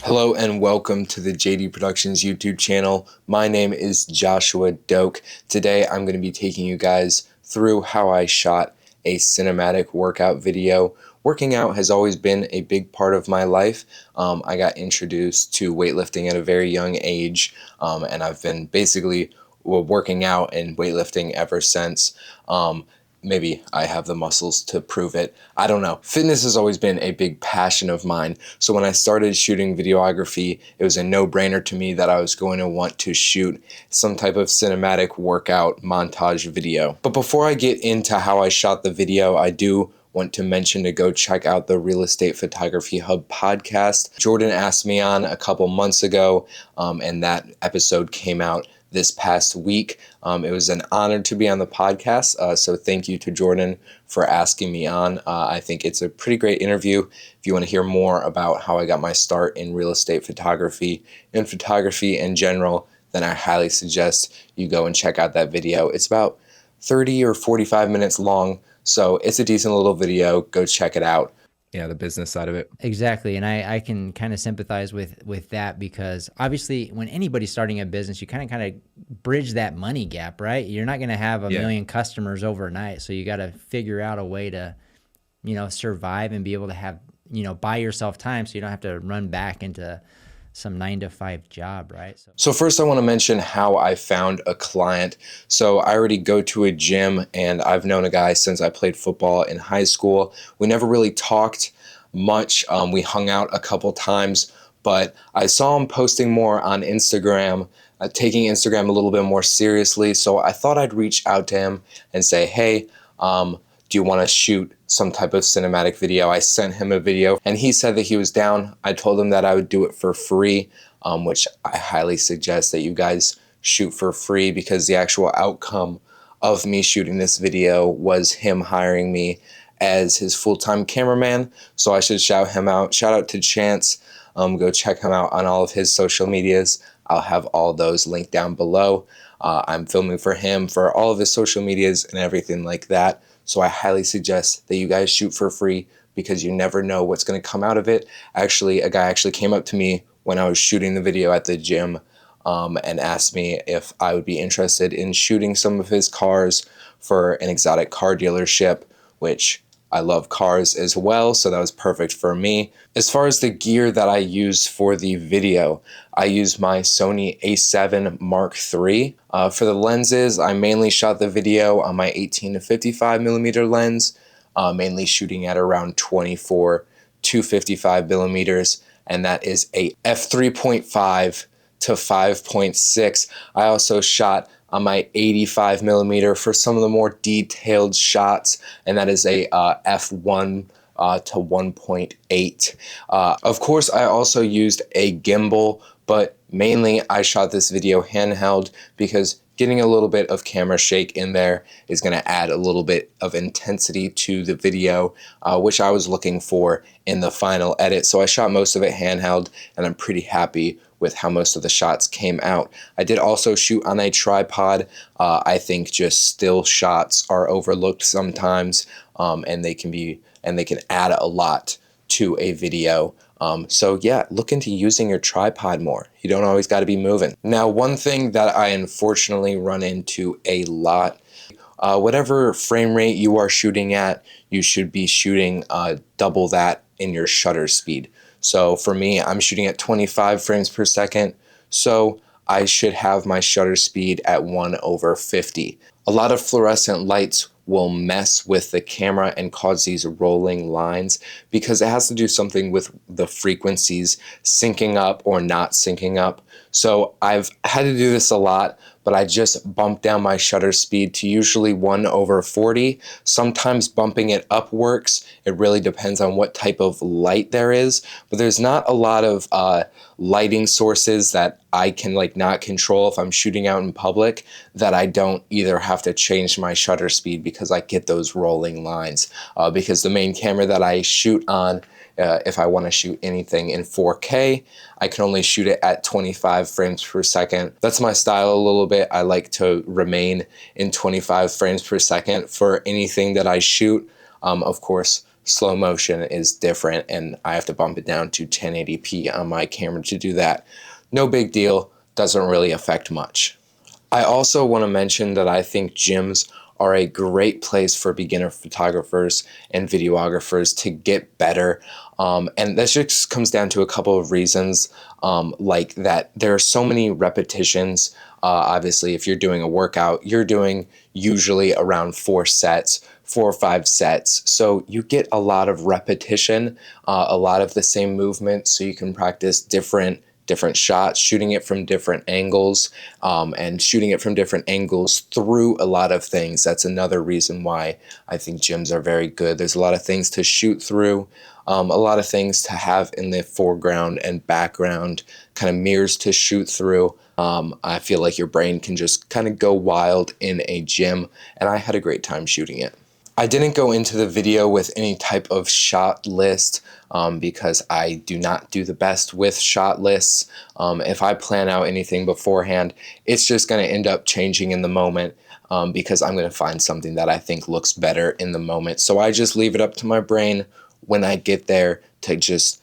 Hello and welcome to the JD Productions YouTube channel. My name is Joshua Doak. Today I'm going to be taking you guys through how I shot a cinematic workout video. Working out has always been a big part of my life. I got introduced to weightlifting at a very young age, and I've been basically working out and weightlifting ever since. Maybe I have the muscles to prove it. I don't know. Fitness has always been a big passion of mine. So when I started shooting videography, it was a no-brainer to me that I was going to want to shoot some type of cinematic workout montage video. But before I get into how I shot the video, I do want to mention to go check out the Real Estate Photography Hub podcast. Jordan asked me on a couple months ago, and that episode came out this past week. It was an honor to be on the podcast, so thank you to Jordan for asking me on. I think it's a pretty great interview. If you want to hear more about how I got my start in real estate photography and photography in general, then I highly suggest you go and check out that video. It's about 30 or 45 minutes long, so it's a decent little video. Go check it out. Yeah, the business side of it. Exactly, and I can kind of sympathize with that, because obviously when anybody's starting a business, you kind of bridge that money gap, right? You're not going to have a million customers overnight, so you got to figure out a way to, survive and be able to have, buy yourself time so you don't have to run back into some 9-to-5 job, right? So first I want to mention how I found a client. So I already go to a gym, and I've known a guy since I played football in high school. We never really talked much. We hung out a couple times, but I saw him posting more on Instagram, taking Instagram a little bit more seriously. So I thought I'd reach out to him and say, hey, do you want to shoot some type of cinematic video? I sent him a video and he said that he was down. I told him that I would do it for free, which I highly suggest that you guys shoot for free, because the actual outcome of me shooting this video was him hiring me as his full-time cameraman. So I should shout him out. Shout out to Chance. Go check him out on all of his social medias. I'll have all those linked down below. I'm filming for him for all of his social medias and everything like that. So I highly suggest that you guys shoot for free, because you never know what's going to come out of it. Actually, a guy actually came up to me when I was shooting the video at the gym and asked me if I would be interested in shooting some of his cars for an exotic car dealership, which I love cars as well, so that was perfect for me. As far as the gear that I use for the video, I use my Sony a7 Mark III. For the lenses, I mainly shot the video on my 18 to 55 millimeter lens, mainly shooting at around 24 to 55 millimeters, and that is a f3.5 to 5.6. I also shot on my 85 millimeter for some of the more detailed shots, and that is a f1 to 1.8. Of course, I also used a gimbal, but mainly I shot this video handheld, because getting a little bit of camera shake in there is going to add a little bit of intensity to the video, which I was looking for in the final edit. So I shot most of it handheld, and I'm pretty happy with how most of the shots came out. I did also shoot on a tripod. I think just still shots are overlooked sometimes, and they can add a lot to a video. So yeah, look into using your tripod more. You don't always got to be moving. Now, one thing that I unfortunately run into a lot, whatever frame rate you are shooting at, you should be shooting double that in your shutter speed. So for me, I'm shooting at 25 frames per second, so I should have my shutter speed at 1/50. A lot of fluorescent lights will mess with the camera and cause these rolling lines, because it has to do something with the frequencies syncing up or not syncing up. So I've had to do this a lot, but I just bump down my shutter speed to usually 1/40. Sometimes bumping it up works. It really depends on what type of light there is, but there's not a lot of lighting sources that I can not control if I'm shooting out in public, that I don't either have to change my shutter speed, because I get those rolling lines. Because the main camera that I shoot on, if I want to shoot anything in 4K, I can only shoot it at 25 frames per second. That's my style a little bit. I like to remain in 25 frames per second for anything that I shoot. Of course, slow motion is different, and I have to bump it down to 1080p on my camera to do that. No big deal, doesn't really affect much. I also want to mention that I think gyms are a great place for beginner photographers and videographers to get better. And that just comes down to a couple of reasons, like that there are so many repetitions. Obviously, if you're doing a workout, you're doing usually around 4 or 5 sets. So you get a lot of repetition, a lot of the same movements, so you can practice different shots, shooting it from different angles, and shooting it from different angles through a lot of things. That's another reason why I think gyms are very good. There's a lot of things to shoot through, a lot of things to have in the foreground and background, kind of mirrors to shoot through. I feel like your brain can just kind of go wild in a gym, and I had a great time shooting it. I didn't go into the video with any type of shot list because I do not do the best with shot lists. If I plan out anything beforehand, it's just going to end up changing in the moment because I'm going to find something that I think looks better in the moment. So I just leave it up to my brain when I get there to just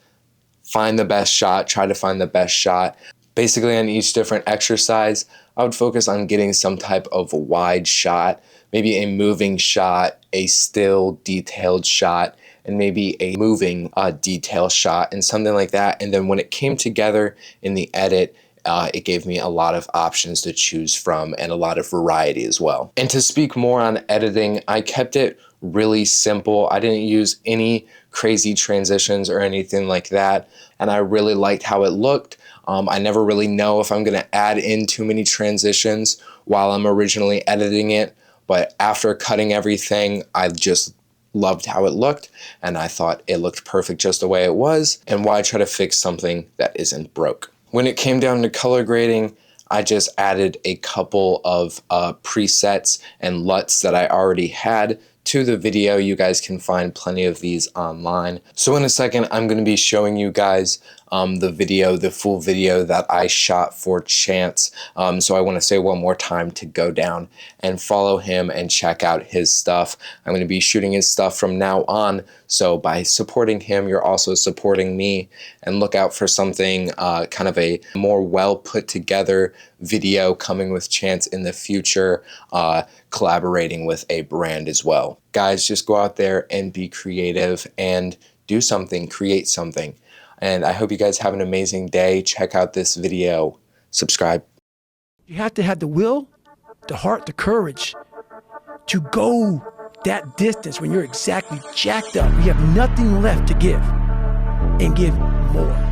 find the best shot, try to find the best shot. Basically, on each different exercise, I would focus on getting some type of wide shot, maybe a moving shot, a still detailed shot, and maybe a moving detail shot and something like that. And then when it came together in the edit, it gave me a lot of options to choose from and a lot of variety as well. And to speak more on editing, I kept it really simple. I didn't use any crazy transitions or anything like that. And I really liked how it looked. I never really know if I'm going to add in too many transitions while I'm originally editing it. But after cutting everything, I just loved how it looked, and I thought it looked perfect just the way it was, and why try to fix something that isn't broke? When it came down to color grading, I just added a couple of presets and LUTs that I already had to the video. You guys can find plenty of these online. So in a second, I'm going to be showing you guys the full video that I shot for Chance. So I want to say one more time to go down and follow him and check out his stuff. I'm going to be shooting his stuff from now on. So by supporting him, you're also supporting me, and look out for something kind of a more well put together video coming with Chance in the future, collaborating with a brand as well. Guys, just go out there and be creative and do something, create something. And I hope you guys have an amazing day. Check out this video. Subscribe. You have to have the will, the heart, the courage to go that distance when you're exactly jacked up. You have nothing left to give, and give more.